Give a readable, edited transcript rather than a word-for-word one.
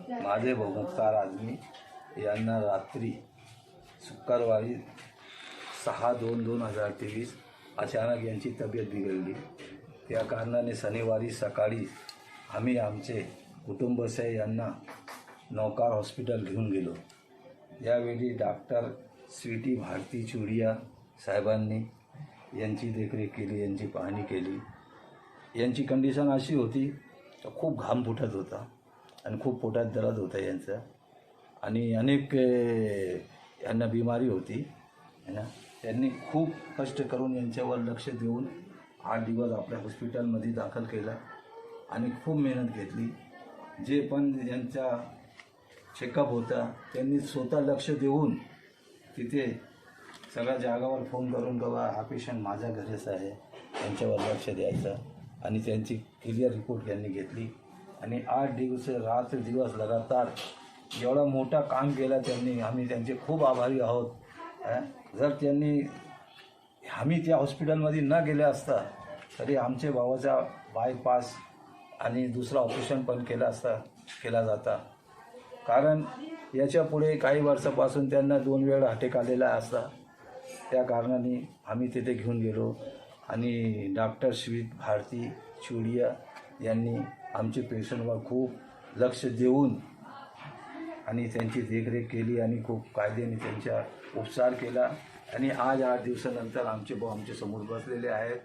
माझे भाऊ मुख्तार आझमी यांना रात्री शुक्रवारी 6/2/2023 अचानक यांची तब्येत बिघडली। त्या कारणाने शनिवारी सकाळी आम्ही आमचे कुटुंबसह यांना नौकार हॉस्पिटल घेऊन गेलो। यावेळी डॉक्टर स्वीटी भारती चुडिया साहेबांनी यांची देखरेख केली, यांची पाहणी केली। यांची कंडिशन अशी होती तर खूप घाम फुटत होता आणि खूप पोटात दर्द होता यांचा आणि अनेक यांना बिमारी होती ना। त्यांनी खूप कष्ट करून यांच्यावर लक्ष देऊन 8 दिवस आपल्या हॉस्पिटलमध्ये दाखल केला आणि खूप मेहनत घेतली। जे पण यांचा चेकअप होता त्यांनी स्वतः लक्ष देऊन तिथे सगळ्या जागावर फोन करून बाबा हा पेशंट माझ्या घरीच आहे, त्यांच्यावर लक्ष द्यायचं आणि त्यांची क्लिअर रिपोर्ट यांनी घेतली आणि 8 दिवस रात्र दिवस लगातार एवढा मोठा काम केला त्यांनी। आम्ही त्यांचे खूप आभारी आहोत। जर त्यांनी आम्ही त्या हॉस्पिटलमध्ये न गेले असता तरी आमचे भावाचा बायपास आणि दुसरा ऑपरेशन पण केला जाता, कारण याच्या पुढे काही वर्षापासून त्यांना 2 वेळा अटॅक आलेला असता। त्या कारणाने आम्ही तिथे घेऊन गेलो आणि डॉक्टर स्वीटी भारती चुडिया यांनी आमचे पेशंटवर खूप लक्ष देऊन आणि त्यांची देखरेख केली आणि खूप कायद्याने त्यांचा उपचार केला आणि आज 8 दिवसानंतर आमचे भाऊ आमच्या समोर बसलेले आहेत।